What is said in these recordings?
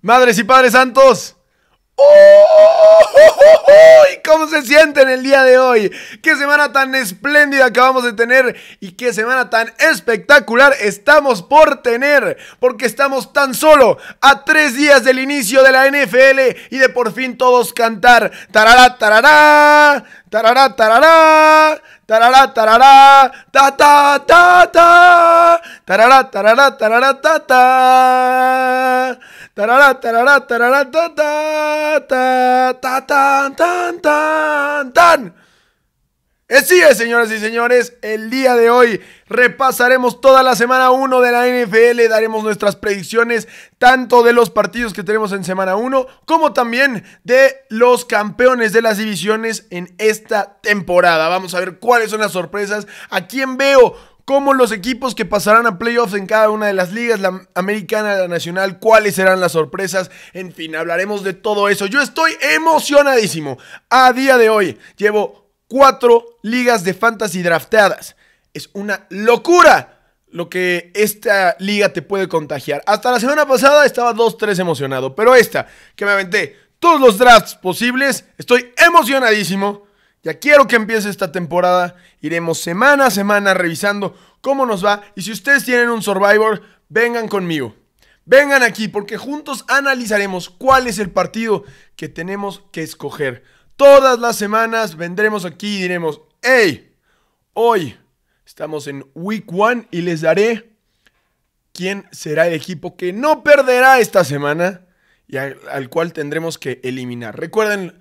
Madres y padres santos. ¡Oh! ¿Cómo se sienten el día de hoy? ¡Qué semana tan espléndida acabamos de tener! Y qué semana tan espectacular estamos por tener. Porque estamos tan solo a 3 días del inicio de la NFL y de por fin todos cantar tarará, tarará, tarará, tarará, tarará, tarará, ta ta ta ta, tarará, tarará, tarará, ta ta, tarará, tarará, tarará, ta ta, ta ta, tan, tan, tan, tan. Así es, señoras y señores, el día de hoy repasaremos toda la semana 1 de la NFL, daremos nuestras predicciones tanto de los partidos que tenemos en semana 1 como también de los campeones de las divisiones en esta temporada. Vamos a ver cuáles son las sorpresas, a quién veo como los equipos que pasarán a playoffs en cada una de las ligas, la americana, la nacional, cuáles serán las sorpresas, en fin, hablaremos de todo eso. Yo estoy emocionadísimo. A día de hoy llevo 4 ligas de fantasy drafteadas. Es una locura lo que esta liga te puede contagiar. Hasta la semana pasada estaba 2-3 emocionado, pero esta, que me aventé todos los drafts posibles, estoy emocionadísimo. Ya quiero que empiece esta temporada. Iremos semana a semana revisando cómo nos va. Y si ustedes tienen un Survivor, vengan conmigo. Vengan aquí porque juntos analizaremos cuál es el partido que tenemos que escoger. Todas las semanas vendremos aquí y diremos: hey, hoy estamos en Week 1 y les daré quién será el equipo que no perderá esta semana y al cual tendremos que eliminar. Recuerden,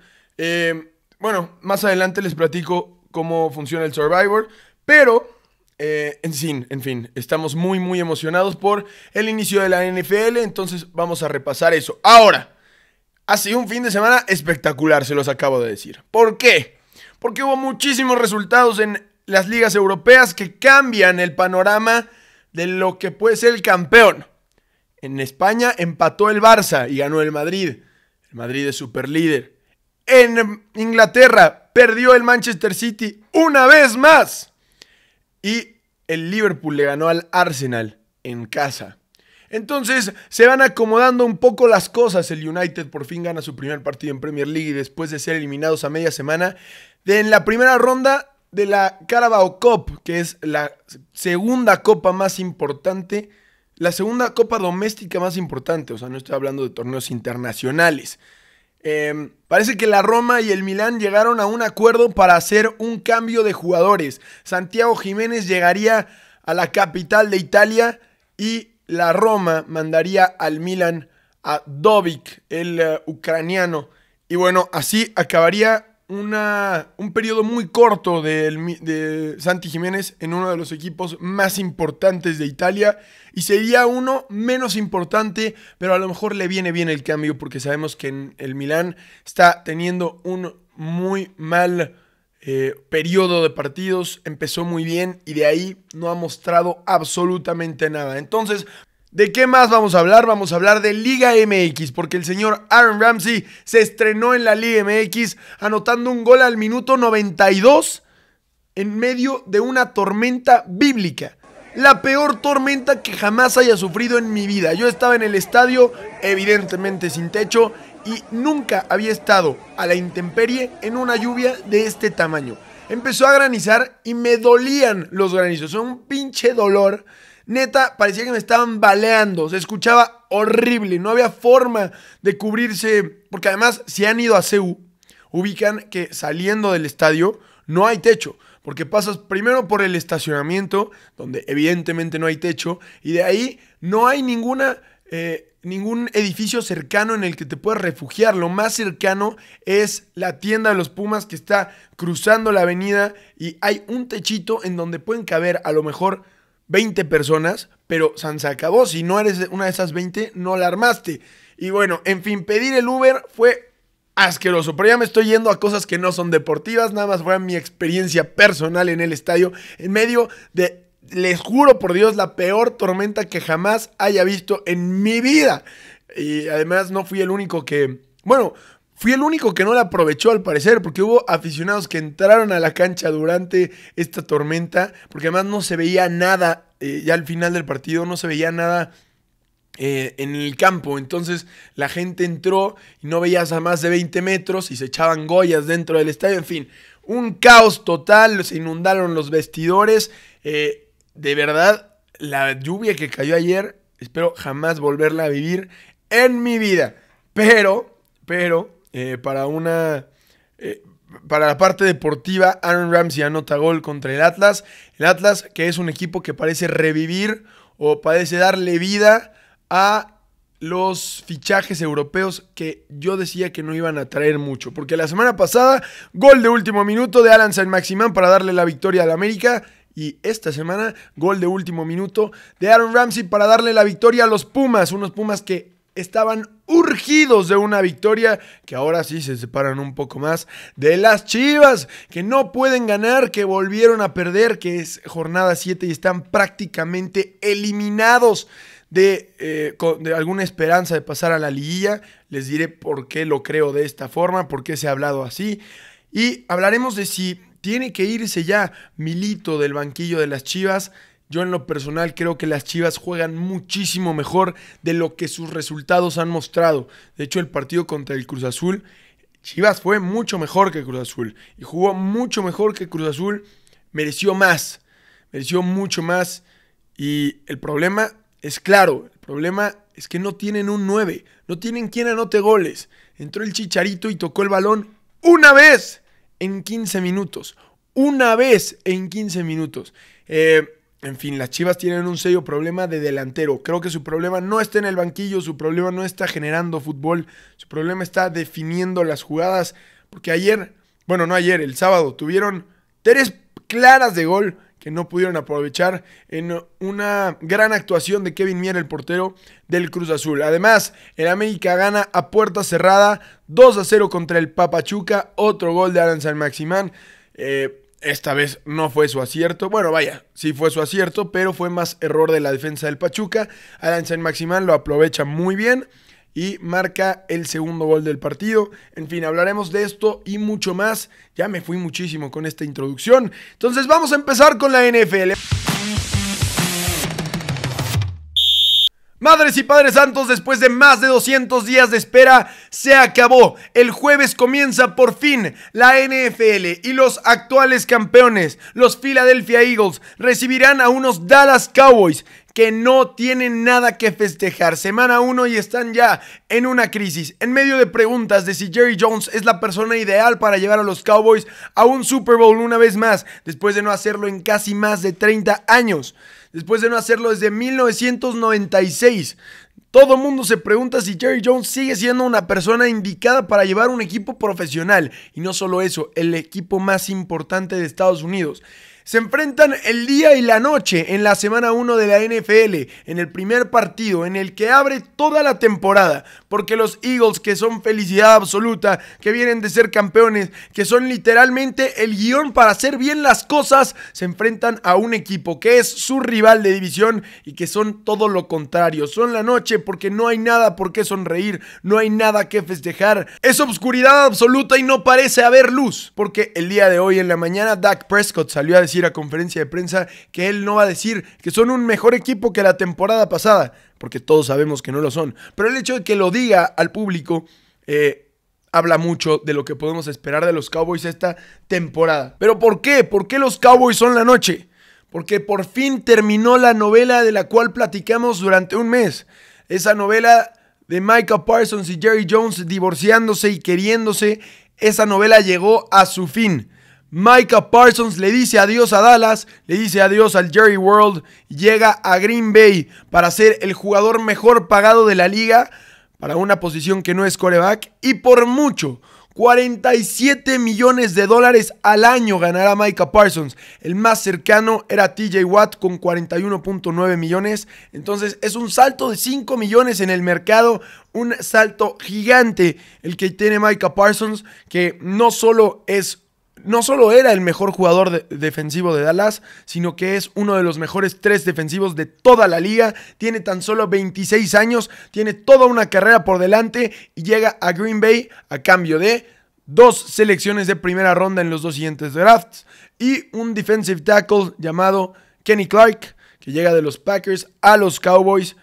bueno, más adelante les platico cómo funciona el Survivor, pero en fin, estamos muy emocionados por el inicio de la NFL, entonces vamos a repasar eso. Ahora, ha sido un fin de semana espectacular, se los acabo de decir. ¿Por qué? Porque hubo muchísimos resultados en las ligas europeas que cambian el panorama de lo que puede ser el campeón. En España empató el Barça y ganó el Madrid. El Madrid es superlíder. En Inglaterra perdió el Manchester City una vez más. Y el Liverpool le ganó al Arsenal en casa. Entonces se van acomodando un poco las cosas. El United por fin gana su primer partido en Premier League después de ser eliminados a media semana en la primera ronda de la Carabao Cup, que es la segunda copa más importante, la segunda copa doméstica más importante. O sea, no estoy hablando de torneos internacionales. Parece que la Roma y el Milán llegaron a un acuerdo para hacer un cambio de jugadores. Santiago Jiménez llegaría a la capital de Italia y la Roma mandaría al Milan a Dovic, el ucraniano. Y bueno, así acabaría un periodo muy corto de Santi Jiménez en uno de los equipos más importantes de Italia. Y sería uno menos importante, pero a lo mejor le viene bien el cambio porque sabemos que en el Milán está teniendo un muy mal periodo de partidos. Empezó muy bien y de ahí no ha mostrado absolutamente nada. Entonces, ¿de qué más vamos a hablar? Vamos a hablar de Liga MX, porque el señor Aaron Ramsey se estrenó en la Liga MX anotando un gol al minuto 92 en medio de una tormenta bíblica. La peor tormenta que jamás haya sufrido en mi vida. Yo estaba en el estadio, evidentemente sin techo, y nunca había estado a la intemperie en una lluvia de este tamaño. Empezó a granizar y me dolían los granizos. Un pinche dolor. Neta, parecía que me estaban baleando. Se escuchaba horrible. No había forma de cubrirse. Porque además, si han ido a CEU, ubican que saliendo del estadio no hay techo. Porque pasas primero por el estacionamiento, donde evidentemente no hay techo. Y de ahí no hay ningún edificio cercano en el que te puedas refugiar. Lo más cercano es la tienda de los Pumas, que está cruzando la avenida. Y hay un techito en donde pueden caber a lo mejor 20 personas, pero se acabó. Si no eres una de esas 20, no la armaste. Y bueno, en fin, pedir el Uber fue asqueroso, pero ya me estoy yendo a cosas que no son deportivas. Nada más fue mi experiencia personal en el estadio, en medio de, les juro por Dios, la peor tormenta que jamás haya visto en mi vida. Y además no fui el único que, bueno, fui el único que no la aprovechó al parecer, porque hubo aficionados que entraron a la cancha durante esta tormenta, porque además no se veía nada, ya al final del partido no se veía nada en el campo. Entonces la gente entró y no veías a más de 20 metros y se echaban goyas dentro del estadio. En fin, un caos total, se inundaron los vestidores. De verdad, la lluvia que cayó ayer, espero jamás volverla a vivir en mi vida. Pero para la parte deportiva, Aaron Ramsey anota gol contra el Atlas. El Atlas, que es un equipo que parece revivir o parece darle vida a los fichajes europeos que yo decía que no iban a traer mucho. Porque la semana pasada, gol de último minuto de Allan Saint-Maximin para darle la victoria al América. Y esta semana, gol de último minuto de Aaron Ramsey para darle la victoria a los Pumas. Unos Pumas que estaban urgidos de una victoria, que ahora sí se separan un poco más de las Chivas, que no pueden ganar, que volvieron a perder, que es jornada 7 y están prácticamente eliminados de alguna esperanza de pasar a la liguilla. Les diré por qué lo creo de esta forma, por qué se ha hablado así. Y hablaremos de si tiene que irse ya Milito del banquillo de las Chivas. Yo en lo personal creo que las Chivas juegan muchísimo mejor de lo que sus resultados han mostrado. De hecho, el partido contra el Cruz Azul, Chivas fue mucho mejor que Cruz Azul. Y jugó mucho mejor que Cruz Azul. Mereció más. Mereció mucho más. Y el problema es claro. El problema es que no tienen un 9. No tienen quien anote goles. Entró el Chicharito y tocó el balón una vez en 15 minutos. Una vez en 15 minutos. En fin, las Chivas tienen un serio problema de delantero. Creo que su problema no está en el banquillo, su problema no está generando fútbol, su problema está definiendo las jugadas. Porque el sábado tuvieron 3 claras de gol que no pudieron aprovechar en una gran actuación de Kevin Mier, el portero del Cruz Azul. Además, el América gana a puerta cerrada 2-0 contra el Pachuca, otro gol de Allan Saint-Maximin. Esta vez no fue su acierto. Bueno, vaya, sí fue su acierto, pero fue más error de la defensa del Pachuca. Allan Saint-Maximin lo aprovecha muy bien y marca el segundo gol del partido. En fin, hablaremos de esto y mucho más. Ya me fui muchísimo con esta introducción. Entonces vamos a empezar con la NFL. Madres y Padres Santos, después de más de 200 días de espera, se acabó. El jueves comienza por fin la NFL y los actuales campeones, los Philadelphia Eagles, recibirán a unos Dallas Cowboys que no tienen nada que festejar. Semana 1 y están ya en una crisis. En medio de preguntas de si Jerry Jones es la persona ideal para llevar a los Cowboys a un Super Bowl una vez más, después de no hacerlo en casi más de 30 años. Después de no hacerlo desde 1996. Todo mundo se pregunta si Jerry Jones sigue siendo una persona indicada para llevar un equipo profesional. Y no solo eso, el equipo más importante de Estados Unidos. Se enfrentan el día y la noche en la semana 1 de la NFL, en el primer partido, en el que abre toda la temporada, porque los Eagles, que son felicidad absoluta, que vienen de ser campeones, que son literalmente el guión para hacer bien las cosas, se enfrentan a un equipo que es su rival de división y que son todo lo contrario. Son la noche porque no hay nada por qué sonreír, no hay nada que festejar, es obscuridad absoluta y no parece haber luz, porque el día de hoy en la mañana Dak Prescott salió a decir a conferencia de prensa que él no va a decir que son un mejor equipo que la temporada pasada, porque todos sabemos que no lo son, pero el hecho de que lo diga al público habla mucho de lo que podemos esperar de los Cowboys esta temporada. ¿Pero por qué? ¿Por qué los Cowboys son la noche? Porque por fin terminó la novela de la cual platicamos durante un mes, esa novela de Micah Parsons y Jerry Jones divorciándose y queriéndose. Esa novela llegó a su fin. Micah Parsons le dice adiós a Dallas, le dice adiós al Jerry World y llega a Green Bay para ser el jugador mejor pagado de la liga para una posición que no es quarterback y por mucho. $47 millones al año ganará Micah Parsons. El más cercano era TJ Watt con 41.9 millones. Entonces es un salto de 5 millones en el mercado. Un salto gigante el que tiene Micah Parsons, que no solo era el mejor jugador defensivo de Dallas, sino que es uno de los mejores 3 defensivos de toda la liga. Tiene tan solo 26 años, tiene toda una carrera por delante y llega a Green Bay a cambio de 2 selecciones de primera ronda en los 2 siguientes drafts y un defensive tackle llamado Kenny Clark, que llega de los Packers a los Cowboys.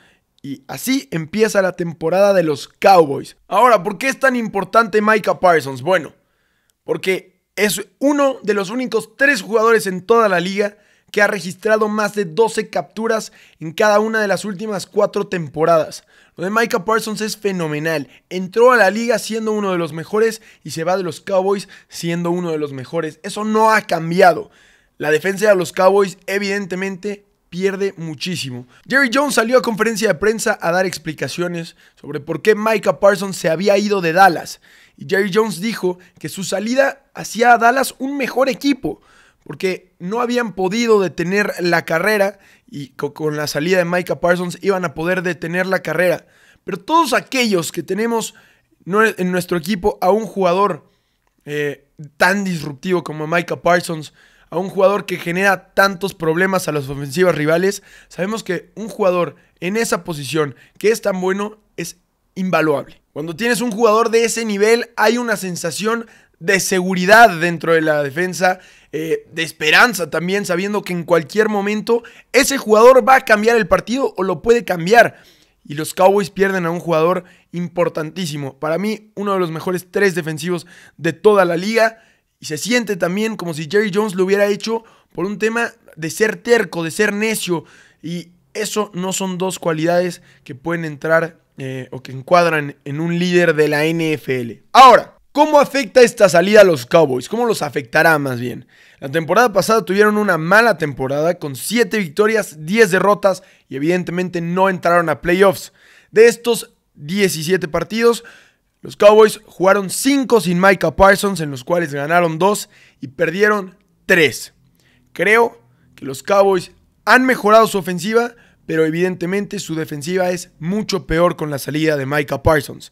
Y así empieza la temporada de los Cowboys. Ahora, ¿por qué es tan importante Micah Parsons? Bueno, porque es uno de los únicos 3 jugadores en toda la liga que ha registrado más de 12 capturas en cada una de las últimas 4 temporadas. Lo de Micah Parsons es fenomenal. Entró a la liga siendo uno de los mejores y se va de los Cowboys siendo uno de los mejores. Eso no ha cambiado. La defensa de los Cowboys evidentemente pierde muchísimo. Jerry Jones salió a conferencia de prensa a dar explicaciones sobre por qué Micah Parsons se había ido de Dallas. Y Jerry Jones dijo que su salida hacía a Dallas un mejor equipo, porque no habían podido detener la carrera y con la salida de Micah Parsons iban a poder detener la carrera. Pero todos aquellos que tenemos en nuestro equipo a un jugador tan disruptivo como Micah Parsons, a un jugador que genera tantos problemas a las ofensivas rivales, sabemos que un jugador en esa posición que es tan bueno es invaluable. Cuando tienes un jugador de ese nivel hay una sensación de seguridad dentro de la defensa, de esperanza también, sabiendo que en cualquier momento ese jugador va a cambiar el partido o lo puede cambiar. Y los Cowboys pierden a un jugador importantísimo. Para mí, uno de los mejores 3 defensivos de toda la liga. Y se siente también como si Jerry Jones lo hubiera hecho por un tema de ser terco, de ser necio. Y eso no son 2 cualidades que pueden entrar o que encuadran en un líder de la NFL. Ahora, ¿cómo afecta esta salida a los Cowboys? ¿Cómo los afectará más bien? La temporada pasada tuvieron una mala temporada con 7 victorias, 10 derrotas y evidentemente no entraron a playoffs. De estos 17 partidos, los Cowboys jugaron 5 sin Micah Parsons, en los cuales ganaron 2 y perdieron 3. Creo que los Cowboys han mejorado su ofensiva, pero evidentemente su defensiva es mucho peor con la salida de Micah Parsons.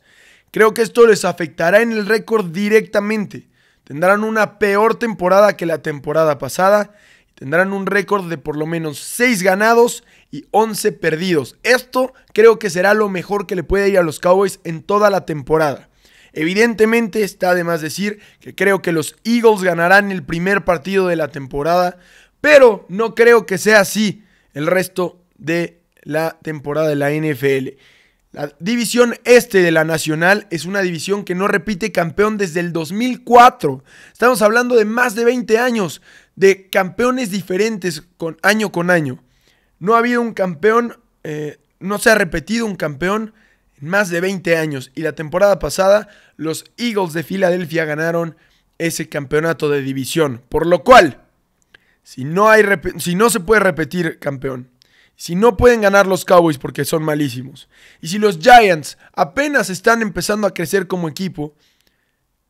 Creo que esto les afectará en el récord directamente. Tendrán una peor temporada que la temporada pasada. Tendrán un récord de por lo menos 6 ganados y 11 perdidos. Esto creo que será lo mejor que le puede ir a los Cowboys en toda la temporada. Evidentemente está de más decir que creo que los Eagles ganarán el primer partido de la temporada, pero no creo que sea así el resto de la temporada de la NFL. La división este de la Nacional es una división que no repite campeón desde el 2004. Estamos hablando de más de 20 años de campeones diferentes año con año. No ha habido un campeón, no se ha repetido un campeón en más de 20 años. Y la temporada pasada los Eagles de Filadelfia ganaron ese campeonato de división. Por lo cual, si no se puede repetir campeón, si no pueden ganar los Cowboys porque son malísimos, y si los Giants apenas están empezando a crecer como equipo,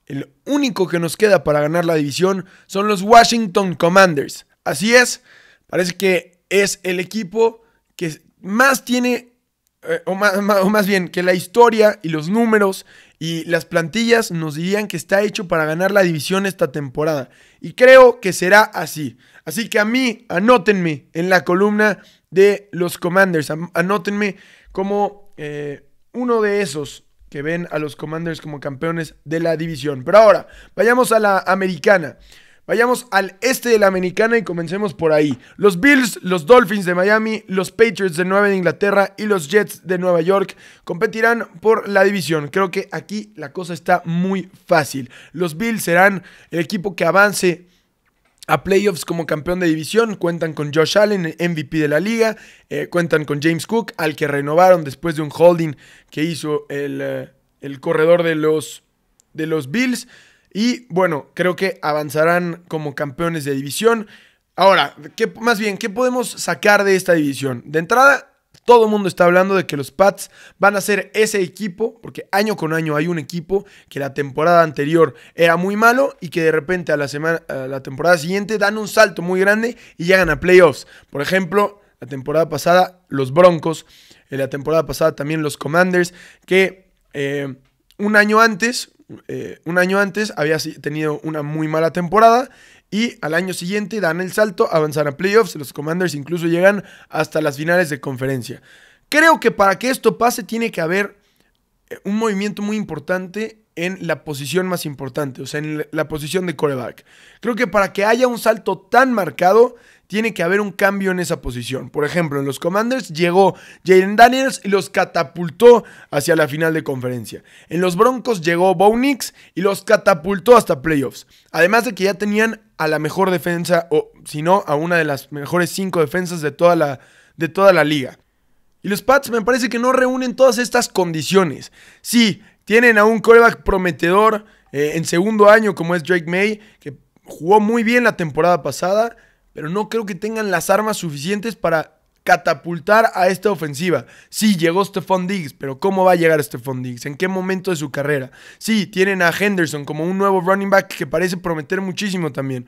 el único que nos queda para ganar la división son los Washington Commanders. Así es, parece que es el equipo que más tiene, o más bien, que la historia y los números y las plantillas nos dirían que está hecho para ganar la división esta temporada. Y creo que será así. Así que a mí, anótenme en la columna de los Commanders. Anótenme como uno de esos que ven a los Commanders como campeones de la división. Pero ahora, vayamos a la americana. Vayamos al este de la americana y comencemos por ahí. Los Bills, los Dolphins de Miami, los Patriots de Nueva Inglaterra y los Jets de Nueva York competirán por la división. Creo que aquí la cosa está muy fácil. Los Bills serán el equipo que avance a playoffs como campeón de división. Cuentan con Josh Allen, MVP de la liga. Cuentan con James Cook, al que renovaron después de un holding que hizo el corredor de los Bills. Y bueno, creo que avanzarán como campeones de división. Ahora, ¿qué podemos sacar de esta división? De entrada, todo el mundo está hablando de que los Pats van a ser ese equipo, porque año con año hay un equipo que la temporada anterior era muy malo y que de repente a la temporada siguiente dan un salto muy grande y llegan a playoffs. Por ejemplo, la temporada pasada los Broncos, la temporada pasada también los Commanders, que un año antes había tenido una muy mala temporada y al año siguiente dan el salto, avanzan a playoffs. Los Commanders incluso llegan hasta las finales de conferencia. Creo que para que esto pase tiene que haber un movimiento muy importante en la posición más importante, o sea, en la posición de quarterback. Creo que para que haya un salto tan marcado, tiene que haber un cambio en esa posición. Por ejemplo, en los Commanders llegó Jayden Daniels y los catapultó hacia la final de conferencia. En los Broncos llegó Bo Nix y los catapultó hasta playoffs. Además de que ya tenían a la mejor defensa, o si no, a una de las mejores 5 defensas de toda la liga. Y los Pats me parece que no reúnen todas estas condiciones. Sí, tienen a un quarterback prometedor en segundo año como es Drake May, que jugó muy bien la temporada pasada, pero no creo que tengan las armas suficientes para catapultar a esta ofensiva. Sí, llegó Stephon Diggs, pero ¿cómo va a llegar Stephon Diggs? ¿En qué momento de su carrera? Sí, tienen a Henderson como un nuevo running back que parece prometer muchísimo también.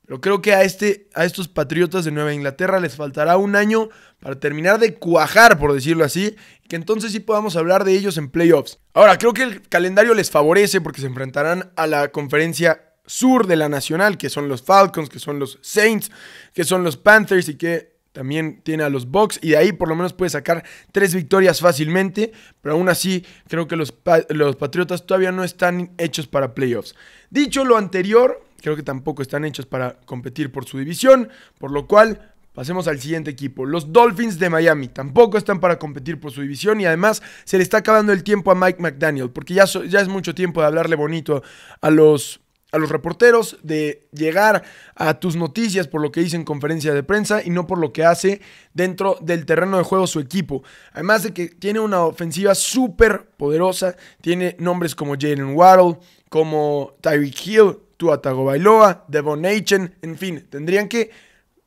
Pero creo que a estos Patriotas de Nueva Inglaterra les faltará un año para terminar de cuajar, por decirlo así, y que entonces sí podamos hablar de ellos en playoffs. Ahora, creo que el calendario les favorece porque se enfrentarán a la conferencia sur de la nacional, que son los Falcons, que son los Saints, que son los Panthers y que también tiene a los Bucks, y de ahí por lo menos puede sacar 3 victorias fácilmente, pero aún así creo que los Patriotas todavía no están hechos para playoffs. Dicho lo anterior, creo que tampoco están hechos para competir por su división, por lo cual pasemos al siguiente equipo. Los Dolphins de Miami tampoco están para competir por su división y además se le está acabando el tiempo a Mike McDaniel, porque ya es mucho tiempo de hablarle bonito a los reporteros, de llegar a tus noticias por lo que dice en conferencia de prensa y no por lo que hace dentro del terreno de juego su equipo. Además de que tiene una ofensiva súper poderosa, tiene nombres como Jalen Waddle, como Tyreek Hill, Tua Tagovailoa, Devon Achane, en fin, tendrían que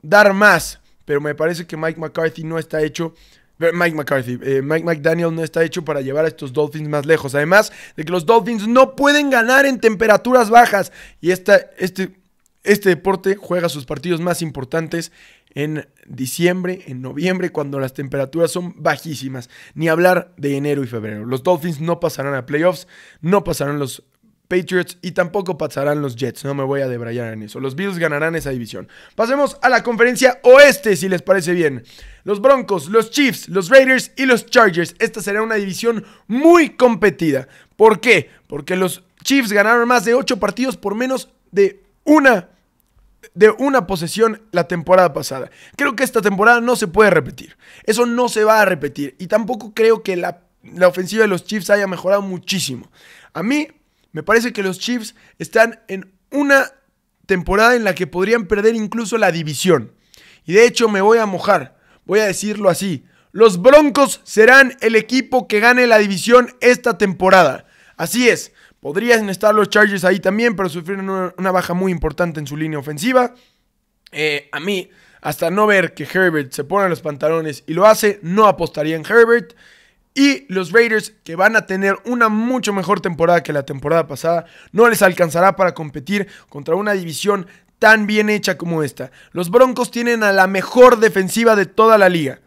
dar más, pero me parece que Mike McDaniel no está hecho para llevar a estos Dolphins más lejos. Además de que los Dolphins no pueden ganar en temperaturas bajas. Y este deporte juega sus partidos más importantes en diciembre, en noviembre, cuando las temperaturas son bajísimas. Ni hablar de enero y febrero. Los Dolphins no pasarán a playoffs, no pasarán los Patriots y tampoco pasarán los Jets, no me voy a debrayar en eso. Los Bills ganarán esa división. Pasemos a la conferencia oeste, si les parece bien. Los Broncos, los Chiefs, los Raiders y los Chargers. Esta será una división muy competida. ¿Por qué? Porque los Chiefs ganaron más de 8 partidos por menos de una posesión la temporada pasada. Creo que esta temporada no se puede repetir. Eso no se va a repetir. Y tampoco creo que la ofensiva de los Chiefs haya mejorado muchísimo. A mí me parece que los Chiefs están en una temporada en la que podrían perder incluso la división. Y de hecho me voy a mojar, voy a decirlo así. Los Broncos serán el equipo que gane la división esta temporada. Así es, podrían estar los Chargers ahí también, pero sufrieron una baja muy importante en su línea ofensiva. A mí, hasta no ver que Herbert se pone los pantalones y lo hace, no apostaría en Herbert. Y los Raiders, que van a tener una mucho mejor temporada que la temporada pasada, no les alcanzará para competir contra una división tan bien hecha como esta. Los Broncos tienen a la mejor defensiva de toda la liga.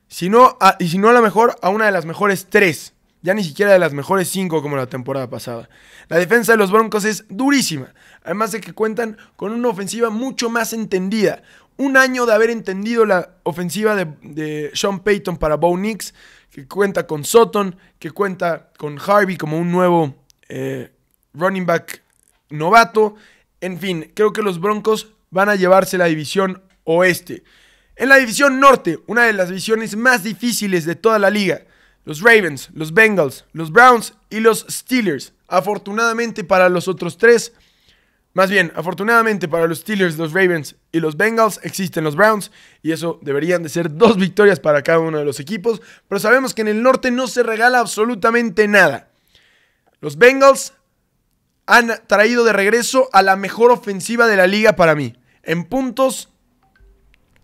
Si no a la mejor, a una de las mejores 3. Ya ni siquiera de las mejores 5 como la temporada pasada. La defensa de los Broncos es durísima. Además de que cuentan con una ofensiva mucho más entendida. Un año de haber entendido la ofensiva de Sean Payton para Bo Nix, que cuenta con Sutton, que cuenta con Harvey como un nuevo running back novato. En fin, creo que los Broncos van a llevarse la división oeste. En la división norte, una de las divisiones más difíciles de toda la liga, los Ravens, los Bengals, los Browns y los Steelers. Afortunadamente para los otros tres, afortunadamente para los Steelers, los Ravens y los Bengals, existen los Browns y eso deberían de ser 2 victorias para cada uno de los equipos, pero sabemos que en el norte no se regala absolutamente nada. Los Bengals han traído de regreso a la mejor ofensiva de la liga para mí, en puntos.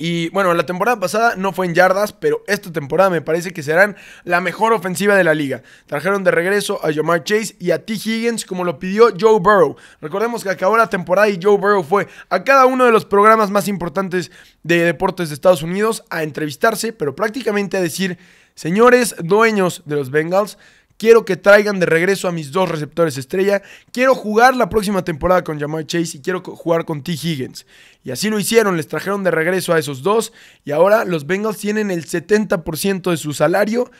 Y bueno, la temporada pasada no fue en yardas, pero esta temporada me parece que serán la mejor ofensiva de la liga. Trajeron de regreso a Ja'Marr Chase y a T. Higgins como lo pidió Joe Burrow. Recordemos que acabó la temporada y Joe Burrow fue a cada uno de los programas más importantes de deportes de Estados Unidos a entrevistarse, pero prácticamente a decir: señores dueños de los Bengals, quiero que traigan de regreso a mis 2 receptores estrella. Quiero jugar la próxima temporada con Ja'Marr Chase y quiero jugar con T. Higgins. Y así lo hicieron, les trajeron de regreso a esos 2. Y ahora los Bengals tienen el 70% de su salario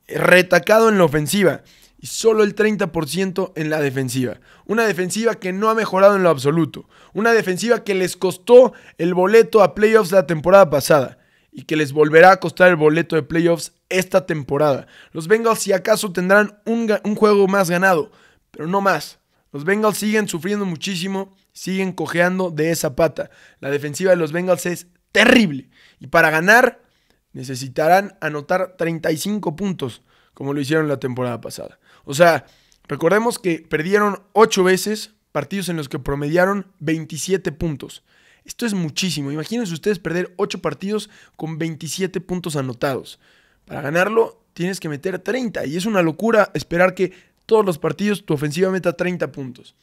retacado en la ofensiva. y solo el 30% en la defensiva. Una defensiva que no ha mejorado en lo absoluto. Una defensiva que les costó el boleto a playoffs la temporada pasada y que les volverá a costar el boleto de playoffs esta temporada. Los Bengals si acaso tendrán un juego más ganado, pero no más. Los Bengals siguen sufriendo muchísimo, siguen cojeando de esa pata. La defensiva de los Bengals es terrible y para ganar necesitarán anotar 35 puntos como lo hicieron la temporada pasada. O sea, recordemos que perdieron 8 veces partidos en los que promediaron 27 puntos. Esto es muchísimo. Imagínense ustedes perder 8 partidos con 27 puntos anotados. Para ganarlo tienes que meter 30 y es una locura esperar que todos los partidos tu ofensiva meta 30 puntos.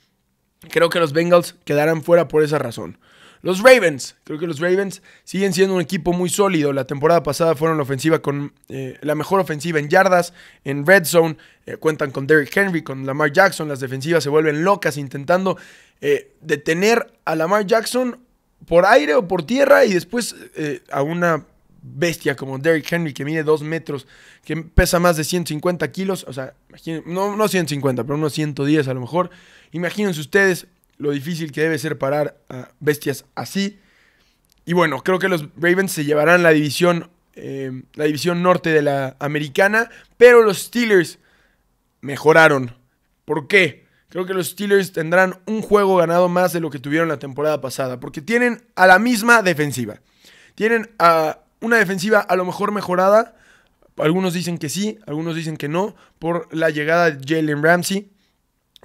Creo que los Bengals quedarán fuera por esa razón. Los Ravens, creo que los Ravens siguen siendo un equipo muy sólido. La temporada pasada fueron la ofensiva con la mejor ofensiva en yardas, en red zone. Cuentan con Derrick Henry, con Lamar Jackson. Las defensivas se vuelven locas intentando detener a Lamar Jackson por aire o por tierra y después a una bestia como Derrick Henry que mide 2 metros, que pesa más de 150 kilos. O sea, no 150, pero unos 110 a lo mejor. Imagínense ustedes lo difícil que debe ser parar a bestias así. Y bueno, creo que los Ravens se llevarán la división norte de la americana, pero los Steelers mejoraron. ¿Por qué? Creo que los Steelers tendrán un juego ganado más de lo que tuvieron la temporada pasada, porque tienen a la misma defensiva. Tienen a una defensiva a lo mejor mejorada. Algunos dicen que sí, algunos dicen que no, por la llegada de Jalen Ramsey.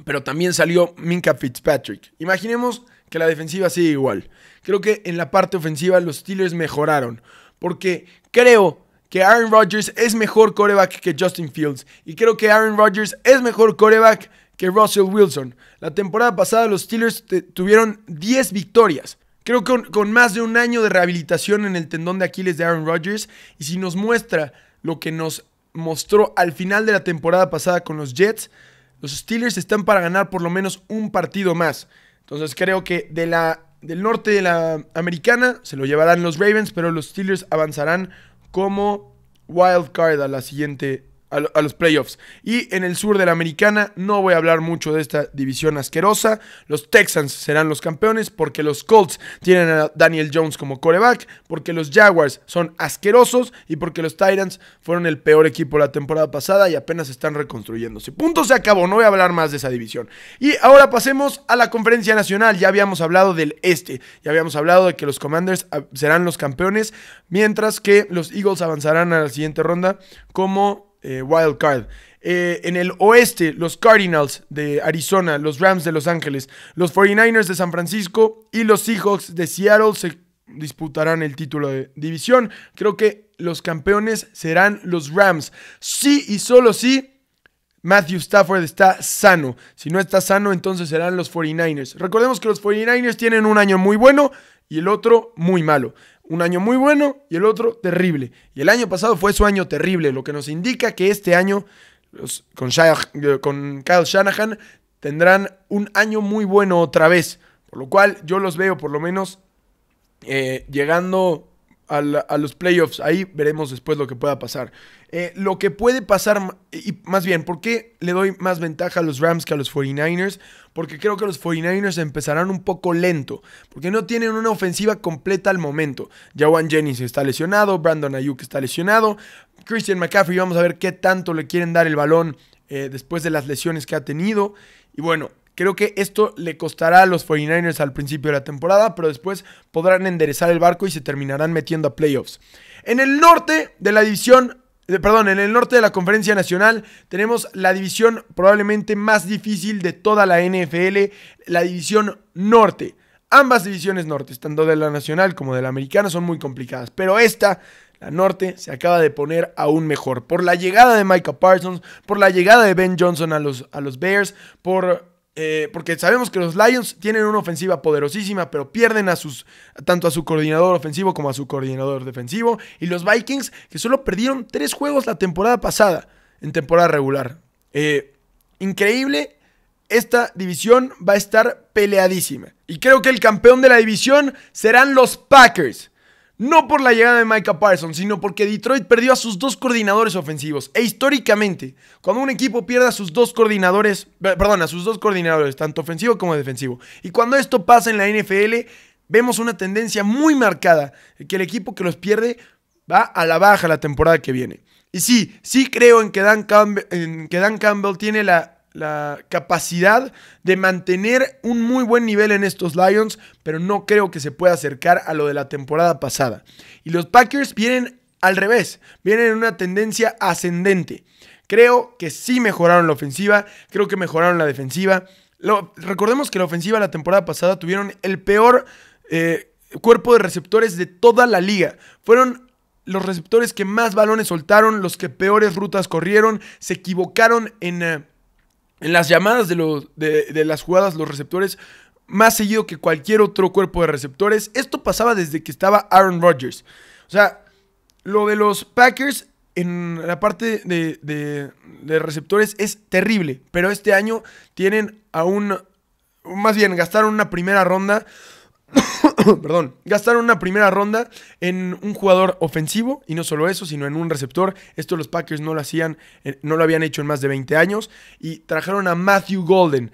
Pero también salió Minkah Fitzpatrick. Imaginemos que la defensiva sigue igual. Creo que en la parte ofensiva los Steelers mejoraron. Porque creo que Aaron Rodgers es mejor quarterback que Justin Fields. Y creo que Aaron Rodgers es mejor quarterback que Russell Wilson. La temporada pasada los Steelers tuvieron 10 victorias. Creo que con más de un año de rehabilitación en el tendón de Aquiles de Aaron Rodgers. Y si nos muestra lo que nos mostró al final de la temporada pasada con los Jets, los Steelers están para ganar por lo menos un partido más. Entonces creo que del norte de la americana se lo llevarán los Ravens, pero los Steelers avanzarán como wild card a la siguiente, a los playoffs. Y en el sur de la americana no voy a hablar mucho de esta división asquerosa. Los Texans serán los campeones porque los Colts tienen a Daniel Jones como quarterback, porque los Jaguars son asquerosos y porque los Titans fueron el peor equipo la temporada pasada y apenas están reconstruyéndose. Punto, se acabó, no voy a hablar más de esa división. Y ahora pasemos a la conferencia nacional. Ya habíamos hablado del este, ya habíamos hablado de que los Commanders serán los campeones, mientras que los Eagles avanzarán a la siguiente ronda como wild card. En el oeste, los Cardinals de Arizona, los Rams de Los Ángeles, los 49ers de San Francisco y los Seahawks de Seattle se disputarán el título de división. Creo que los campeones serán los Rams. Sí y solo sí Matthew Stafford está sano. Si no está sano, entonces serán los 49ers. Recordemos que los 49ers tienen un año muy bueno y el otro muy malo. Un año muy bueno y el otro terrible. Y el año pasado fue su año terrible, lo que nos indica que este año con Kyle Shanahan tendrán un año muy bueno otra vez. Por lo cual yo los veo por lo menos llegando a los playoffs. Ahí veremos después lo que pueda pasar. Lo que puede pasar, y más bien, ¿por qué le doy más ventaja a los Rams que a los 49ers? Porque creo que los 49ers empezarán un poco lento, porque no tienen una ofensiva completa al momento. Jawan Jennings está lesionado, Brandon Ayuk está lesionado, Christian McCaffrey, vamos a ver qué tanto le quieren dar el balón después de las lesiones que ha tenido. Y bueno, creo que esto le costará a los 49ers al principio de la temporada, pero después podrán enderezar el barco y se terminarán metiendo a playoffs. En el norte de la división, en el norte de la conferencia nacional tenemos la división probablemente más difícil de toda la NFL, la división norte. Ambas divisiones norte, tanto de la nacional como de la americana, son muy complicadas, pero esta, la norte, se acaba de poner aún mejor. Por la llegada de Micah Parsons, por la llegada de Ben Johnson a los Bears, porque sabemos que los Lions tienen una ofensiva poderosísima, pero pierden tanto a su coordinador ofensivo como a su coordinador defensivo. Y los Vikings, que solo perdieron 3 juegos la temporada pasada, en temporada regular. Increíble, esta división va a estar peleadísima. Y creo que el campeón de la división serán los Packers. No por la llegada de Micah Parsons, sino porque Detroit perdió a sus dos coordinadores ofensivos. E históricamente, cuando un equipo pierde a sus dos coordinadores, tanto ofensivo como defensivo, y cuando esto pasa en la NFL, vemos una tendencia muy marcada, que el equipo que los pierde va a la baja la temporada que viene. Y sí creo en que Dan Campbell tiene la capacidad de mantener un muy buen nivel en estos Lions, pero no creo que se pueda acercar a lo de la temporada pasada. Y los Packers vienen al revés, vienen en una tendencia ascendente. Creo que sí mejoraron la ofensiva, creo que mejoraron la defensiva. Recordemos que la ofensiva la temporada pasada tuvieron el peor cuerpo de receptores de toda la liga. Fueron los receptores que más balones soltaron, los que peores rutas corrieron, se equivocaron en las llamadas de las jugadas, los receptores, más seguido que cualquier otro cuerpo de receptores. Esto pasaba desde que estaba Aaron Rodgers. O sea, lo de los Packers en la parte de receptores es terrible. Pero este año gastaron una primera ronda. Gastaron una primera ronda en un jugador ofensivo, y no solo eso, sino en un receptor. Esto los Packers no lo habían hecho en más de 20 años, y trajeron a Matthew Golden.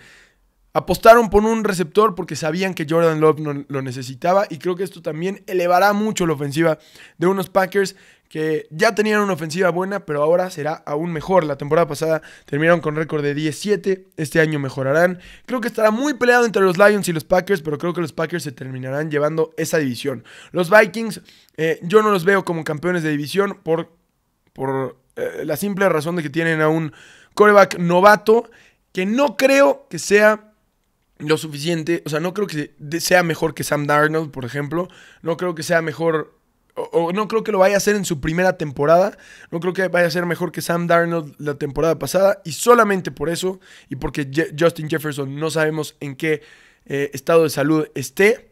Apostaron por un receptor porque sabían que Jordan Love no lo necesitaba, y creo que esto también elevará mucho la ofensiva de unos Packers que ya tenían una ofensiva buena, pero ahora será aún mejor. La temporada pasada terminaron con récord de 10-7, este año mejorarán. Creo que estará muy peleado entre los Lions y los Packers, pero creo que los Packers se terminarán llevando esa división. Los Vikings, yo no los veo como campeones de división por la simple razón de que tienen a un quarterback novato que no creo que sea lo suficiente. O sea, no creo que sea mejor que Sam Darnold, por ejemplo. No creo que sea mejor, o no creo que lo vaya a hacer en su primera temporada. No creo que vaya a ser mejor que Sam Darnold la temporada pasada. Y solamente por eso, y porque Justin Jefferson no sabemos en qué estado de salud esté,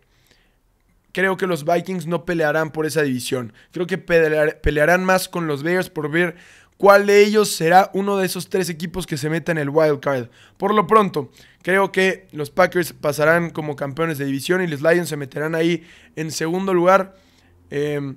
creo que los Vikings no pelearán por esa división. Creo que pelearán más con los Bears por ver cuál de ellos será uno de esos tres equipos que se meta en el wild card. Por lo pronto, creo que los Packers pasarán como campeones de división y los Lions se meterán ahí en segundo lugar. Pero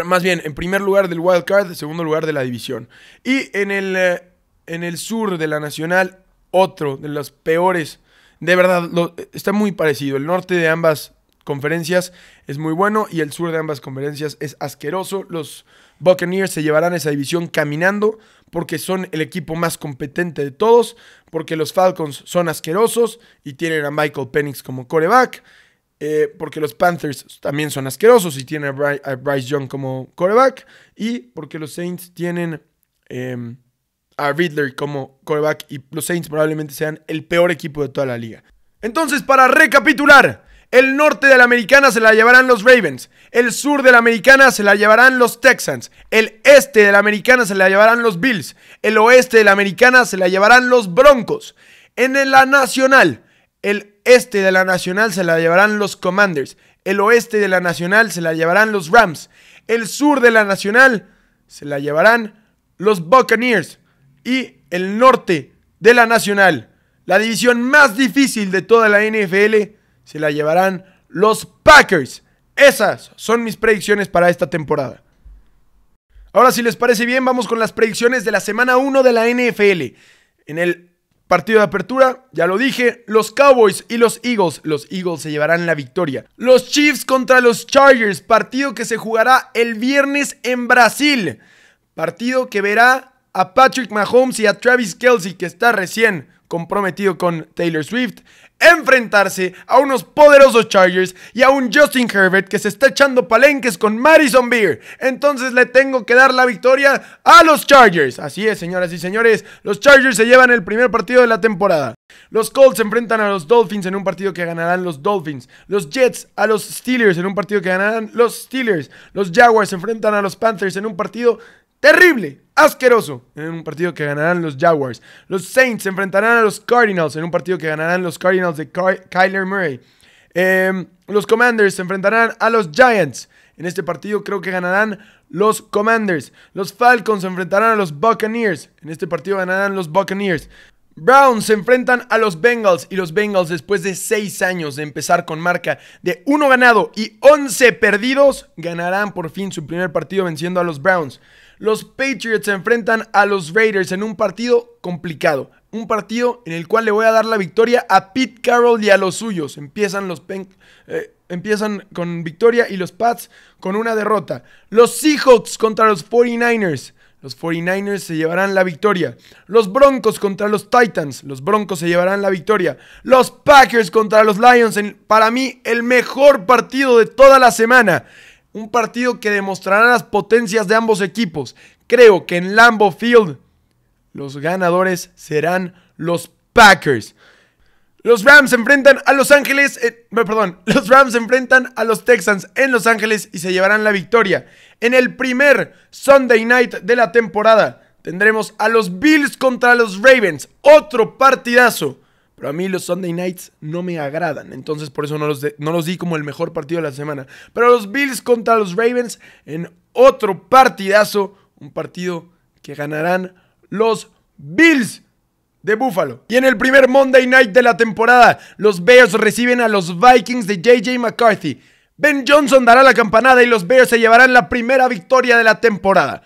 más bien, en primer lugar del wild card, en segundo lugar de la división. Y en el sur de la Nacional, otro de los peores. De verdad, está muy parecido. El norte de ambas conferencias es muy bueno y el sur de ambas conferencias es asqueroso. Los Buccaneers se llevarán esa división caminando porque son el equipo más competente de todos, porque los Falcons son asquerosos y tienen a Michael Penix como quarterback, porque los Panthers también son asquerosos y tienen a Bryce Young como quarterback, y porque los Saints tienen a Ridley como quarterback, y los Saints probablemente sean el peor equipo de toda la liga. Entonces, para recapitular, el norte de la americana se la llevarán los Ravens, el sur de la americana se la llevarán los Texans, el este de la americana se la llevarán los Bills, el oeste de la americana se la llevarán los Broncos. En la nacional, el este de la nacional se la llevarán los Commanders, el oeste de la nacional se la llevarán los Rams, el sur de la nacional se la llevarán los Buccaneers, y el norte de la nacional, la división más difícil de toda la NFL, se la llevarán los Packers. Esas son mis predicciones para esta temporada. Ahora, si les parece bien, vamos con las predicciones de la semana 1 de la NFL. En el partido de apertura, ya lo dije, los Cowboys y los Eagles. Los Eagles se llevarán la victoria. Los Chiefs contra los Chargers, partido que se jugará el viernes en Brasil. Partido que verá a Patrick Mahomes y a Travis Kelce, que está recién comprometido con Taylor Swift, enfrentarse a unos poderosos Chargers y a un Justin Herbert que se está echando palenques con Madison Beer. Entonces le tengo que dar la victoria a los Chargers. Así es, señoras y señores, los Chargers se llevan el primer partido de la temporada. Los Colts se enfrentan a los Dolphins en un partido que ganarán los Dolphins. Los Jets a los Steelers en un partido que ganarán los Steelers. Los Jaguars se enfrentan a los Panthers en un partido terrible, asqueroso, en un partido que ganarán los Jaguars. Los Saints se enfrentarán a los Cardinals en un partido que ganarán los Cardinals de Kyler Murray. Los Commanders se enfrentarán a los Giants. En este partido creo que ganarán los Commanders. Los Falcons se enfrentarán a los Buccaneers. En este partido ganarán los Buccaneers. Browns se enfrentan a los Bengals y los Bengals, después de 6 años de empezar con marca de 1 ganado y 11 perdidos, ganarán por fin su primer partido venciendo a los Browns. Los Patriots se enfrentan a los Raiders en un partido complicado, un partido en el cual le voy a dar la victoria a Pete Carroll y a los suyos. Empiezan con victoria y los Pats con una derrota. Los Seahawks contra los 49ers. Los 49ers se llevarán la victoria. Los Broncos contra los Titans. Los Broncos se llevarán la victoria. Los Packers contra los Lions. Para mí, el mejor partido de toda la semana. Un partido que demostrará las potencias de ambos equipos. Creo que en Lambeau Field los ganadores serán los Packers. Los Rams se enfrentan a Los Rams se enfrentan a los Texans en Los Ángeles y se llevarán la victoria. En el primer Sunday Night de la temporada tendremos a los Bills contra los Ravens. Otro partidazo. Pero a mí los Sunday Nights no me agradan. Entonces por eso no los di como el mejor partido de la semana. Pero los Bills contra los Ravens en otro partidazo. Un partido que ganarán los Bills de Buffalo. Y en el primer Monday Night de la temporada, los Bears reciben a los Vikings de J.J. McCarthy. Ben Johnson dará la campanada y los Bears se llevarán la primera victoria de la temporada.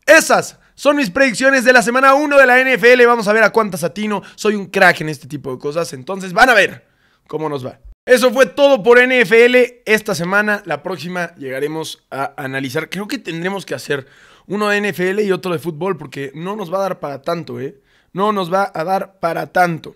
Esas son mis predicciones de la semana 1 de la NFL. Vamos a ver a cuántas atino. Soy un crack en este tipo de cosas, entonces van a ver cómo nos va. Eso fue todo por NFL esta semana. La próxima llegaremos a analizar. Creo que tendremos que hacer uno de NFL y otro de fútbol porque no nos va a dar para tanto, No nos va a dar para tanto.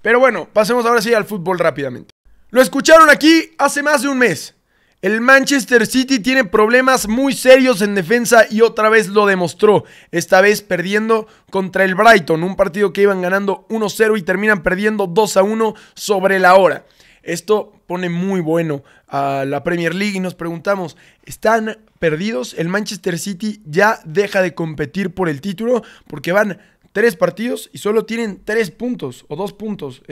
Pero bueno, pasemos ahora sí al fútbol rápidamente. Lo escucharon aquí hace más de un mes. El Manchester City tiene problemas muy serios en defensa y otra vez lo demostró. Esta vez perdiendo contra el Brighton, un partido que iban ganando 1-0 y terminan perdiendo 2-1 sobre la hora. Esto pone muy bueno a la Premier League y nos preguntamos, ¿están perdidos? El Manchester City ya deja de competir por el título porque van 3 partidos y solo tienen 3 puntos o 2 puntos.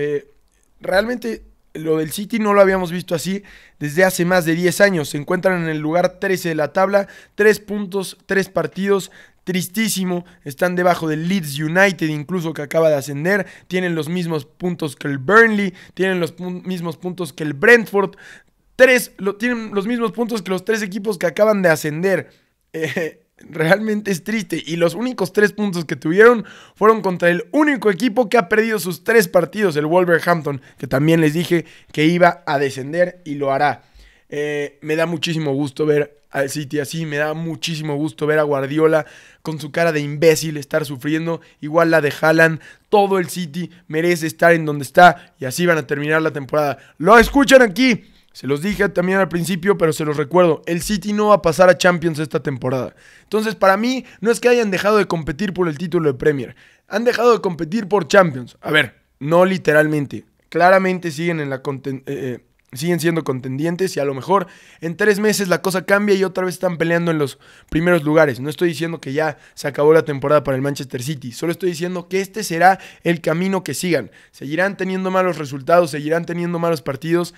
Realmente lo del City no lo habíamos visto así desde hace más de 10 años. Se encuentran en el lugar 13 de la tabla, 3 puntos, 3 partidos. Tristísimo, están debajo del Leeds United, incluso que acaba de ascender. Tienen los mismos puntos que el Burnley, tienen los mismos puntos que el Brentford. Tienen los mismos puntos que los 3 equipos que acaban de ascender. Realmente es triste. Y los únicos 3 puntos que tuvieron fueron contra el único equipo que ha perdido sus 3 partidos, el Wolverhampton, que también les dije que iba a descender y lo hará. Me da muchísimo gusto ver al City así, me da muchísimo gusto ver a Guardiola con su cara de imbécil estar sufriendo, igual la de Haaland. Todo el City merece estar en donde está y así van a terminar la temporada. Lo escuchan aquí. Se los dije también al principio, pero se los recuerdo. El City no va a pasar a Champions esta temporada. Entonces, para mí, no es que hayan dejado de competir por el título de Premier. Han dejado de competir por Champions. A ver, no literalmente. Claramente siguen siguen siendo contendientes y a lo mejor en 3 meses la cosa cambia y otra vez están peleando en los primeros lugares. No estoy diciendo que ya se acabó la temporada para el Manchester City. Solo estoy diciendo que este será el camino que sigan. Seguirán teniendo malos resultados, seguirán teniendo malos partidos.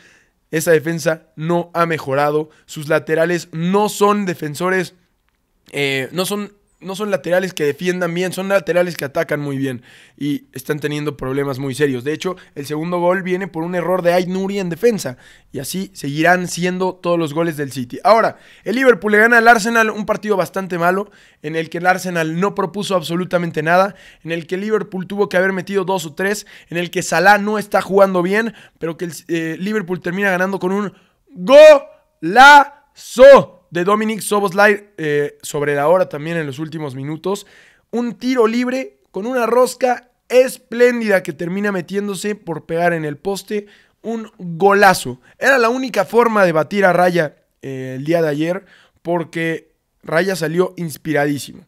Esa defensa no ha mejorado. Sus laterales no son defensores, no son laterales que defiendan bien, son laterales que atacan muy bien y están teniendo problemas muy serios. De hecho, el segundo gol viene por un error de Ait-Nouri en defensa y así seguirán siendo todos los goles del City. Ahora, el Liverpool le gana al Arsenal, un partido bastante malo en el que el Arsenal no propuso absolutamente nada, en el que el Liverpool tuvo que haber metido 2 o 3, en el que Salah no está jugando bien, pero que el Liverpool termina ganando con un golazo de Dominic Szoboszlai sobre la hora también en los últimos minutos. Un tiro libre con una rosca espléndida que termina metiéndose por pegar en el poste. Un golazo. Era la única forma de batir a Raya el día de ayer porque Raya salió inspiradísimo.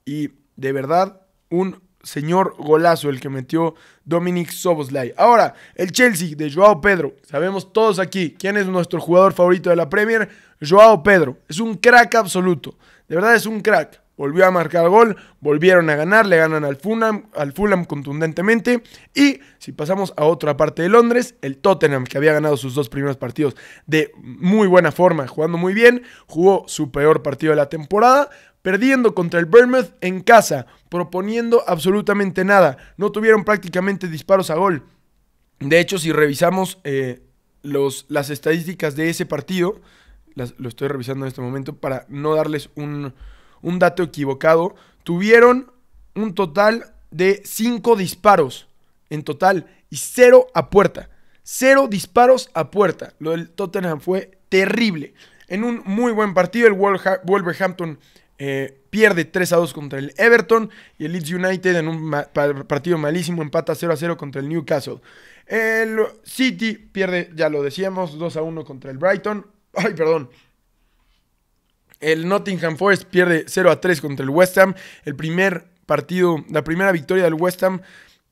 Y de verdad, un señor golazo el que metió Dominic Szoboszlai. Ahora, el Chelsea de Joao Pedro. Sabemos todos aquí quién es nuestro jugador favorito de la Premier. Joao Pedro. Es un crack absoluto. De verdad es un crack. Volvió a marcar gol, volvieron a ganar, le ganan al Fulham contundentemente. Y si pasamos a otra parte de Londres, el Tottenham, que había ganado sus 2 primeros partidos de muy buena forma, jugando muy bien, jugó su peor partido de la temporada, perdiendo contra el Bournemouth en casa, proponiendo absolutamente nada. No tuvieron prácticamente disparos a gol. De hecho, si revisamos las estadísticas de ese partido, lo estoy revisando en este momento para no darles un dato equivocado, tuvieron un total de 5 disparos en total y 0 a puerta. 0 disparos a puerta. Lo del Tottenham fue terrible. En un muy buen partido, el Wolverhampton pierde 3-2 contra el Everton, y el Leeds United en un partido malísimo empata 0-0 contra el Newcastle. El City pierde, ya lo decíamos, 2-1 contra el Brighton. Ay, perdón. El Nottingham Forest pierde 0-3 contra el West Ham. El primer partido, la primera victoria del West Ham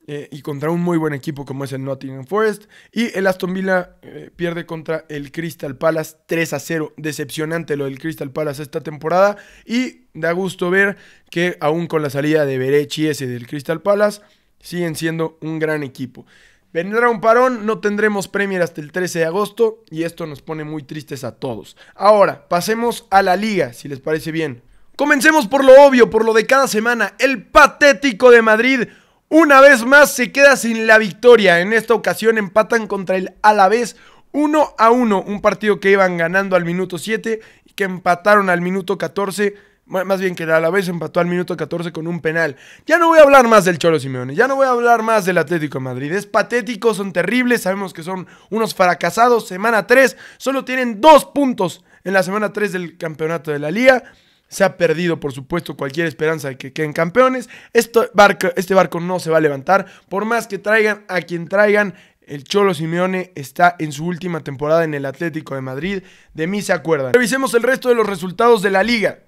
y contra un muy buen equipo como es el Nottingham Forest. Y el Aston Villa pierde contra el Crystal Palace 3-0. Decepcionante lo del Crystal Palace esta temporada. Y da gusto ver que aún con la salida de Berechi ese del Crystal Palace, siguen siendo un gran equipo. Vendrá un parón, no tendremos Premier hasta el 13 de agosto y esto nos pone muy tristes a todos. Ahora, pasemos a la Liga, si les parece bien. Comencemos por lo obvio, por lo de cada semana. El patético de Madrid una vez más se queda sin la victoria. En esta ocasión empatan contra el Alavés 1-1, un partido que iban ganando al minuto 7 y que empataron al minuto 14. Más bien que el Alavés empató al minuto 14 con un penal. Ya no voy a hablar más del Cholo Simeone, ya no voy a hablar más del Atlético de Madrid. Es patético, son terribles, sabemos que son unos fracasados. Semana 3, solo tienen 2 puntos en la semana 3 del campeonato de la Liga. Se ha perdido, por supuesto, cualquier esperanza de que queden campeones. Este barco no se va a levantar, por más que traigan a quien traigan. El Cholo Simeone está en su última temporada en el Atlético de Madrid. De mí se acuerdan. Revisemos el resto de los resultados de la Liga.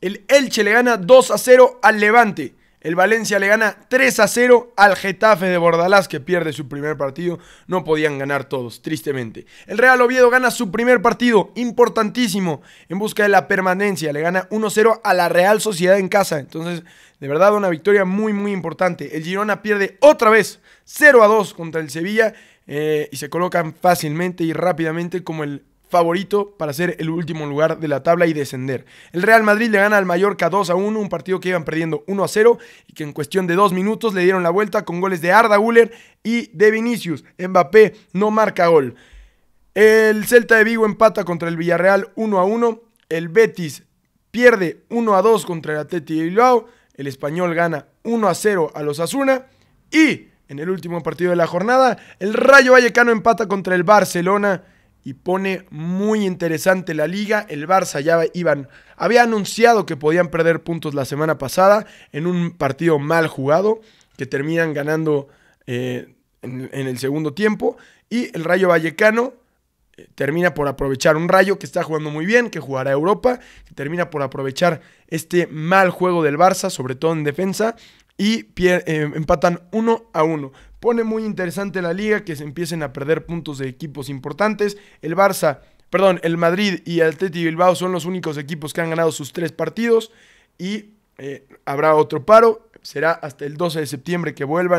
El Elche le gana 2-0 al Levante. El Valencia le gana 3-0 al Getafe de Bordalás, que pierde su primer partido. No podían ganar todos, tristemente. El Real Oviedo gana su primer partido, importantísimo, en busca de la permanencia. Le gana 1-0 a la Real Sociedad en casa. Entonces, de verdad, una victoria muy, muy importante. El Girona pierde otra vez 0-2 contra el Sevilla y se colocan fácilmente y rápidamente como el favorito para ser el último lugar de la tabla y descender. El Real Madrid le gana al Mallorca 2-1, un partido que iban perdiendo 1-0 y que en cuestión de 2 minutos le dieron la vuelta con goles de Arda Güler y de Vinicius. Mbappé no marca gol. El Celta de Vigo empata contra el Villarreal 1-1. El Betis pierde 1-2 contra el Athletic de Bilbao. El Español gana 1-0 a los Osasuna. Y en el último partido de la jornada, el Rayo Vallecano empata contra el Barcelona. Y pone muy interesante la liga. El Barça había anunciado que podían perder puntos la semana pasada en un partido mal jugado, que terminan ganando en el segundo tiempo. Y el Rayo Vallecano termina por aprovechar un Rayo que está jugando muy bien, que jugará a Europa, que termina por aprovechar este mal juego del Barça, sobre todo en defensa, y empatan 1-1. Pone muy interesante la liga, que se empiecen a perder puntos de equipos importantes. El Madrid y el Athletic de Bilbao son los únicos equipos que han ganado sus 3 partidos. Y habrá otro paro. Será hasta el 12 de septiembre que vuelva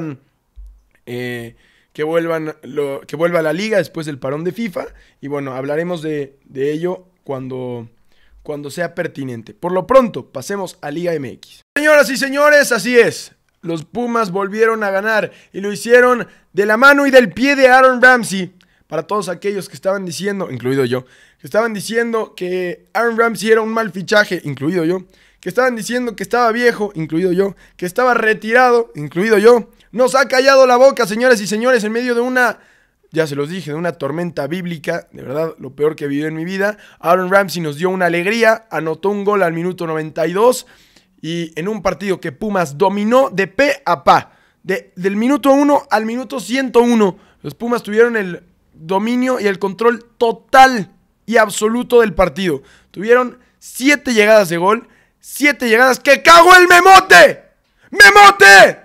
la liga después del parón de FIFA. Y bueno, hablaremos de ello cuando sea pertinente. Por lo pronto, pasemos a Liga MX. Señoras y señores, así es. Los Pumas volvieron a ganar y lo hicieron de la mano y del pie de Aaron Ramsey. Para todos aquellos que estaban diciendo, incluido yo, que estaban diciendo que Aaron Ramsey era un mal fichaje, incluido yo, que estaban diciendo que estaba viejo, incluido yo, que estaba retirado, incluido yo, nos ha callado la boca, señoras y señores, en medio de una, ya se los dije, de una tormenta bíblica, de verdad, lo peor que he vivido en mi vida. Aaron Ramsey nos dio una alegría, anotó un gol al minuto 92, y en un partido que Pumas dominó de pe a pa, del minuto 1 al minuto 101, los Pumas tuvieron el dominio y el control total y absoluto del partido. Tuvieron 7 llegadas de gol, 7 llegadas que cagó el Memote. ¡Memote!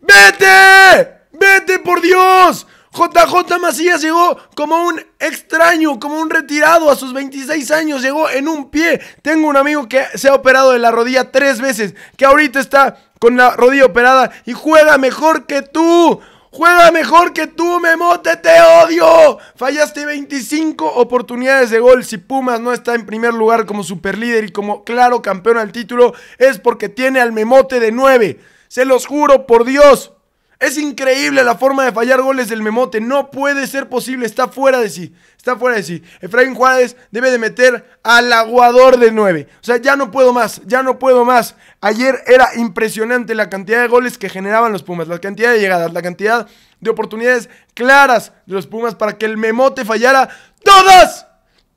¡Vete! ¡Vete, por Dios! JJ Macías llegó como un extraño, como un retirado a sus 26 años, llegó en un pie. Tengo un amigo que se ha operado de la rodilla 3 veces, que ahorita está con la rodilla operada y juega mejor que tú. Juega mejor que tú, Memote, te odio. Fallaste 25 oportunidades de gol. Si Pumas no está en primer lugar como superlíder y como claro campeón al título, es porque tiene al Memote de 9. Se los juro por Dios. Es increíble la forma de fallar goles del Memote. No puede ser posible. Está fuera de sí. Está fuera de sí. Efraín Juárez debe de meter al aguador de 9. O sea, ya no puedo más. Ya no puedo más. Ayer era impresionante la cantidad de goles que generaban los Pumas. La cantidad de llegadas. La cantidad de oportunidades claras de los Pumas para que el Memote fallara todas.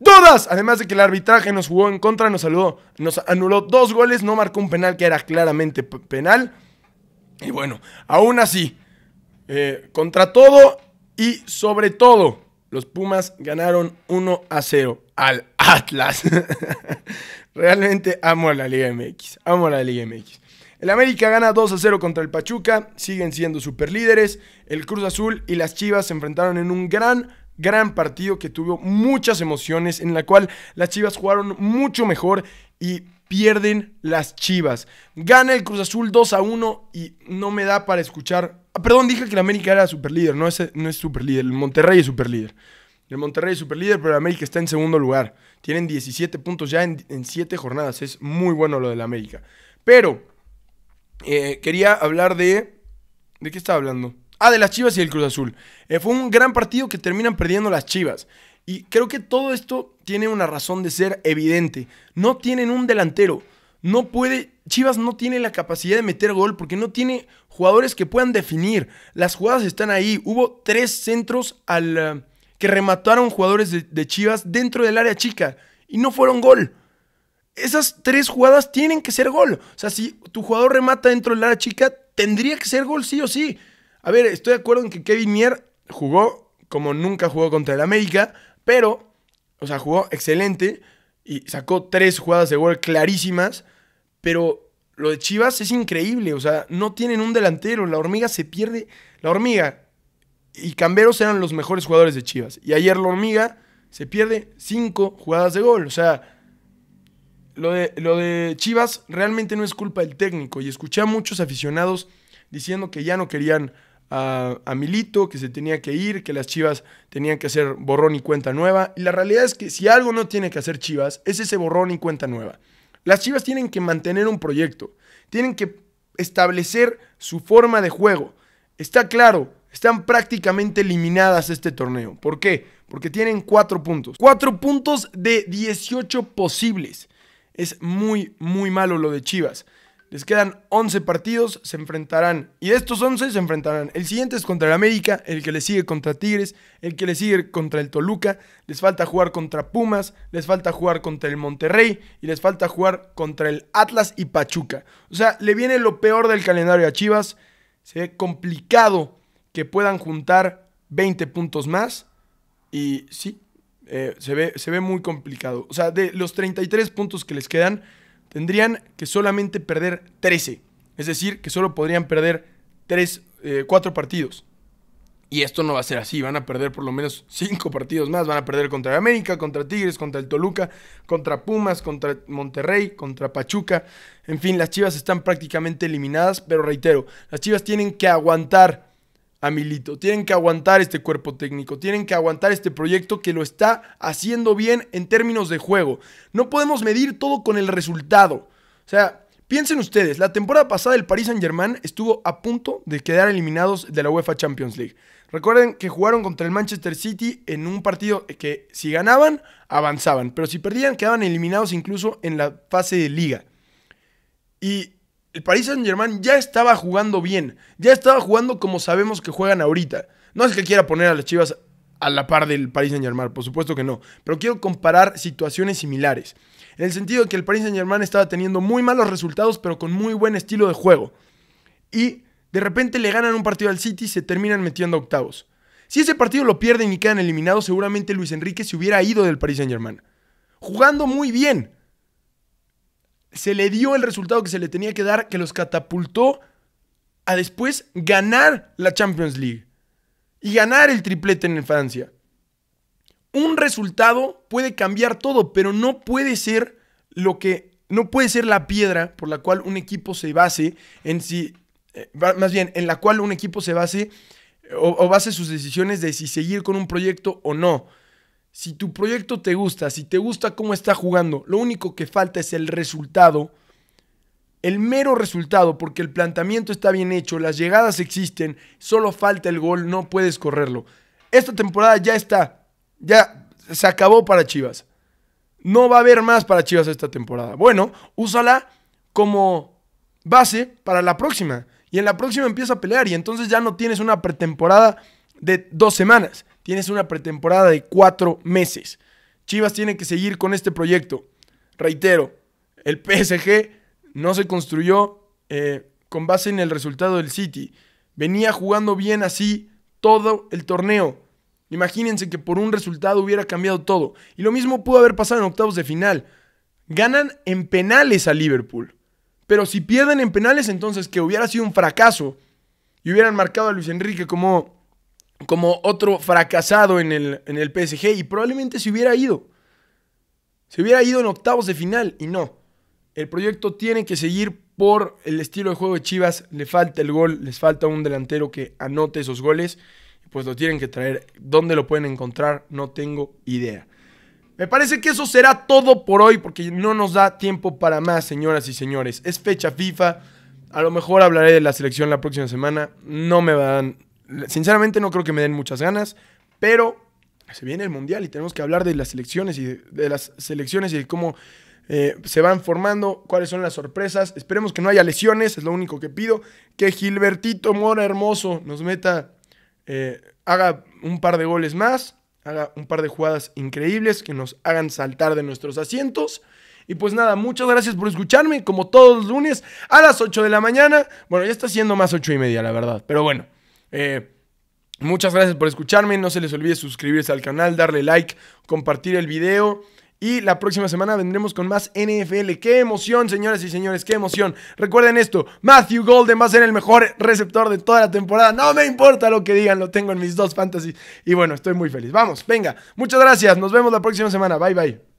¡Todas! Además de que el arbitraje nos jugó en contra. Nos anuló 2 goles. No marcó un penal que era claramente penal. Y bueno, aún así, contra todo y sobre todo, los Pumas ganaron 1-0 al Atlas. Realmente amo a la Liga MX, amo a la Liga MX. El América gana 2-0 contra el Pachuca, siguen siendo superlíderes. El Cruz Azul y las Chivas se enfrentaron en un gran partido que tuvo muchas emociones, en la cual las Chivas jugaron mucho mejor y pierden las Chivas. Gana el Cruz Azul 2-1 y no me da para escuchar. Perdón, dije que el América era superlíder. No es superlíder. El Monterrey es superlíder. El Monterrey es superlíder, pero el América está en segundo lugar. Tienen 17 puntos ya en 7 jornadas. Es muy bueno lo del América. Pero quería hablar de... ¿De qué estaba hablando? De las Chivas y el Cruz Azul. Fue un gran partido que terminan perdiendo las Chivas. Y creo que todo esto tiene una razón de ser evidente. No tienen un delantero. Chivas no tiene la capacidad de meter gol porque no tiene jugadores que puedan definir. Las jugadas están ahí. Hubo 3 centros que remataron jugadores de Chivas dentro del área chica y no fueron gol. Esas 3 jugadas tienen que ser gol. O sea, si tu jugador remata dentro del área chica, tendría que ser gol sí o sí. A ver, estoy de acuerdo en que Kevin Mier jugó como nunca jugó contra el América, pero, o sea, jugó excelente y sacó 3 jugadas de gol clarísimas, pero lo de Chivas es increíble, o sea, no tienen un delantero, la Hormiga se pierde, la Hormiga y Camberos eran los mejores jugadores de Chivas, y ayer la Hormiga se pierde 5 jugadas de gol, o sea, lo de Chivas realmente no es culpa del técnico, y escuché a muchos aficionados diciendo que ya no querían a Milito, que se tenía que ir, que las Chivas tenían que hacer borrón y cuenta nueva. Y la realidad es que si algo no tiene que hacer Chivas, es ese borrón y cuenta nueva. Las Chivas tienen que mantener un proyecto, tienen que establecer su forma de juego. Está claro, están prácticamente eliminadas este torneo. ¿Por qué? Porque tienen 4 puntos. 4 puntos de 18 posibles. Es muy, muy malo lo de Chivas. Les quedan 11 partidos, se enfrentarán. Y de estos 11 se enfrentarán. El siguiente es contra el América, el que le sigue contra Tigres, el que le sigue contra el Toluca. Les falta jugar contra Pumas, les falta jugar contra el Monterrey y les falta jugar contra el Atlas y Pachuca. O sea, le viene lo peor del calendario a Chivas. Se ve complicado que puedan juntar 20 puntos más. Y sí, se ve muy complicado. O sea, de los 33 puntos que les quedan, tendrían que solamente perder 13. Es decir, que solo podrían perder 4 partidos. Y esto no va a ser así. Van a perder por lo menos 5 partidos más. Van a perder contra el América, contra Tigres, contra el Toluca, contra Pumas, contra Monterrey, contra Pachuca. En fin, las Chivas están prácticamente eliminadas. Pero reitero, las Chivas tienen que aguantar a Milito. Tienen que aguantar este cuerpo técnico. Tienen que aguantar este proyecto que lo está haciendo bien en términos de juego. No podemos medir todo con el resultado. O sea, piensen ustedes, la temporada pasada el Paris Saint-Germain estuvo a punto de quedar eliminados de la UEFA Champions League. Recuerden que jugaron contra el Manchester City en un partido que si ganaban, avanzaban. Pero si perdían, quedaban eliminados incluso en la fase de liga. Y el Paris Saint-Germain ya estaba jugando bien. Ya estaba jugando como sabemos que juegan ahorita. No es que quiera poner a las Chivas a la par del Paris Saint-Germain, por supuesto que no. Pero quiero comparar situaciones similares. En el sentido de que el Paris Saint-Germain estaba teniendo muy malos resultados, pero con muy buen estilo de juego. Y de repente le ganan un partido al City y se terminan metiendo a octavos. Si ese partido lo pierden y quedan eliminados, seguramente Luis Enrique se hubiera ido del Paris Saint-Germain. Jugando muy bien. Se le dio el resultado que se le tenía que dar, que los catapultó a después ganar la Champions League y ganar el triplete en Francia. Un resultado puede cambiar todo, pero no puede ser la piedra por la cual un equipo se base en sí, más bien en la cual un equipo se base o base sus decisiones de si seguir con un proyecto o no. Si tu proyecto te gusta, si te gusta cómo está jugando, lo único que falta es el resultado, el mero resultado, porque el planteamiento está bien hecho, las llegadas existen, solo falta el gol, no puedes correrlo. Esta temporada ya está, ya se acabó para Chivas. No va a haber más para Chivas esta temporada. Bueno, úsala como base para la próxima. Y en la próxima empieza a pelear y entonces ya no tienes una pretemporada de 2 semanas. Tienes una pretemporada de 4 meses. Chivas tiene que seguir con este proyecto. Reitero, el PSG no se construyó con base en el resultado del City. Venía jugando bien así todo el torneo. Imagínense que por un resultado hubiera cambiado todo. Y lo mismo pudo haber pasado en octavos de final. Ganan en penales a Liverpool. Pero si pierden en penales, entonces que hubiera sido un fracaso. Y hubieran marcado a Luis Enrique como otro fracasado en el PSG. Y probablemente se hubiera ido. Se hubiera ido en octavos de final. Y no. El proyecto tiene que seguir por el estilo de juego de Chivas. Le falta el gol. Les falta un delantero que anote esos goles. Pues lo tienen que traer. ¿Dónde lo pueden encontrar? No tengo idea. Me parece que eso será todo por hoy, porque no nos da tiempo para más, señoras y señores. Es fecha FIFA. A lo mejor hablaré de la selección la próxima semana. No me van... Sinceramente no creo que me den muchas ganas, pero se viene el Mundial y tenemos que hablar de las selecciones y de cómo se van formando, cuáles son las sorpresas. Esperemos que no haya lesiones, es lo único que pido. Que Gilbertito Mora Hermoso nos meta, haga un par de goles más, haga un par de jugadas increíbles que nos hagan saltar de nuestros asientos. Y pues nada, muchas gracias por escucharme, como todos los lunes a las 8 de la mañana. Bueno, ya está siendo más 8:30, la verdad, pero bueno. Muchas gracias por escucharme. No se les olvide suscribirse al canal, darle like, compartir el video. Y la próxima semana vendremos con más NFL. ¡Qué emoción, señoras y señores! ¡Qué emoción! Recuerden esto, Matthew Golden va a ser el mejor receptor de toda la temporada. No me importa lo que digan, lo tengo en mis 2 fantasy. Y bueno, estoy muy feliz. Vamos, venga. Muchas gracias. Nos vemos la próxima semana. Bye, bye.